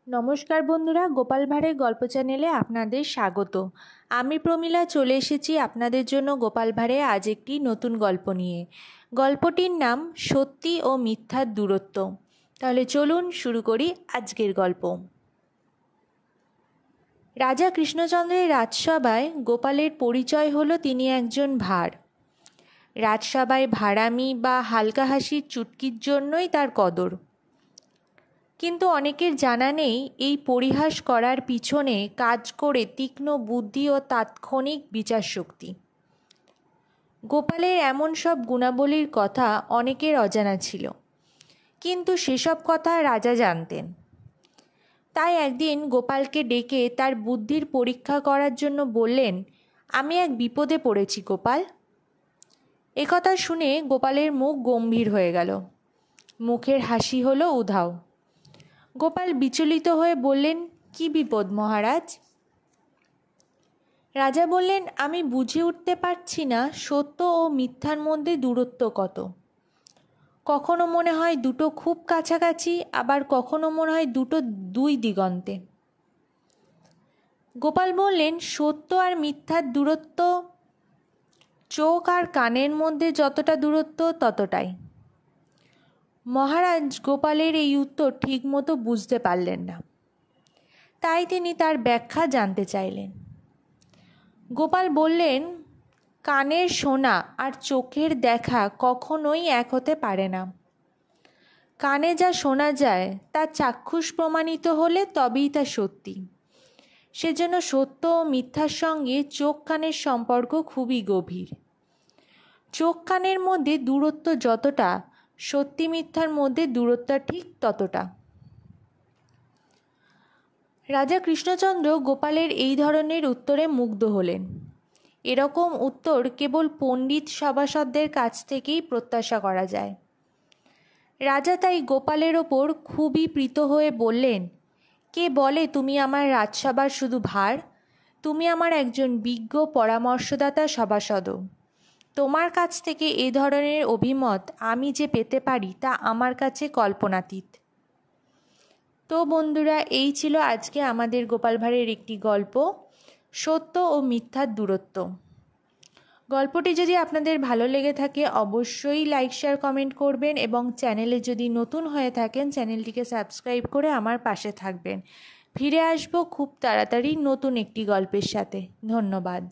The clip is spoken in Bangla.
নমস্কার বন্ধুরা, গোপাল ভাঁড়ের গল্প চ্যানেলে আপনাদের স্বাগত। আমি প্রমীলা চলে এসেছি আপনাদের জন্য গোপাল ভাঁড়ে আজ একটি নতুন গল্প নিয়ে। গল্পটির নাম সত্যি ও মিথ্যার দূরত্ব। তাহলে চলুন শুরু করি আজকের গল্প। রাজা কৃষ্ণচন্দ্রের রাজসভায় গোপালের পরিচয় হলো তিনি একজন ভাঁড়। রাজসভায় ভাঁড়ামি বা হালকা হাসির চুটকির জন্যই তার কদর। কিন্তু অনেকের জানা নেই এই পরিহাস করার পিছনে কাজ করে তীক্ষ্ণ বুদ্ধি ও তাৎক্ষণিক বিচারশক্তি। গোপালের এমন সব গুণাবলীর কথা অনেকের অজানা ছিল, কিন্তু সেসব কথা রাজা জানতেন। তাই একদিন গোপালকে ডেকে তার বুদ্ধির পরীক্ষা করার জন্য বললেন, আমি এক বিপদে পড়েছি গোপাল। একথা শুনে গোপালের মুখ গম্ভীর হয়ে গেল, মুখের হাসি হলো উধাও। গোপাল বিচলিত হয়ে বললেন, কি বিপদ মহারাজ? রাজা বললেন, আমি বুঝে উঠতে পারছি না সত্য ও মিথ্যার মধ্যে দূরত্ব কত। কখনো মনে হয় দুটো খুব কাছাকাছি, আবার কখনো মনে হয় দুটো দুই দিগন্তে। গোপাল বললেন, সত্য আর মিথ্যার দূরত্ব চোখ আর কানের মধ্যে যতটা দূরত্ব ততটাই। মহারাজ গোপালের এই উত্তর ঠিকমতো বুঝতে পারলেন না, তাই তিনি তার ব্যাখ্যা জানতে চাইলেন। গোপাল বললেন, কানের শোনা আর চোখের দেখা কখনোই এক হতে পারে না। কানে যা শোনা যায় তা চাক্ষুষ প্রমাণিত হলে তবেই তা সত্যি। সেজন্য সত্য ও মিথ্যার সঙ্গে চোখ কানের সম্পর্ক খুবই গভীর। চোখ কানের মধ্যে দূরত্ব যতটা, সত্যি মিথ্যার মধ্যে দূরত্ব ঠিক ততটা। রাজা কৃষ্ণচন্দ্র গোপালের এই ধরনের উত্তরে মুগ্ধ হলেন। এরকম উত্তর কেবল পণ্ডিত সভাসদদের কাছ থেকেই প্রত্যাশা করা যায়। রাজা তাই গোপালের ওপর খুবই প্রীত হয়ে বললেন, কে বলে তুমি আমার রাজসভার শুধু ভার? তুমি আমার একজন বিজ্ঞ পরামর্শদাতা সভাসদও। তোমার কাছ থেকে এ ধরনের অভিমত আমি যে পেতে পারি তা আমার কাছে কল্পনাতীত। তো বন্ধুরা, এই ছিল আজকে আমাদের গোপাল ভাঁড়ের একটি গল্প, সত্য ও মিথ্যার দূরত্ব। গল্পটি যদি আপনাদের ভালো লেগে থাকে অবশ্যই লাইক, শেয়ার, কমেন্ট করবেন এবং চ্যানেলে যদি নতুন হয়ে থাকেন চ্যানেলটিকে সাবস্ক্রাইব করে আমার পাশে থাকবেন। ফিরে আসবো খুব তাড়াতাড়ি নতুন একটি গল্পের সাথে। ধন্যবাদ।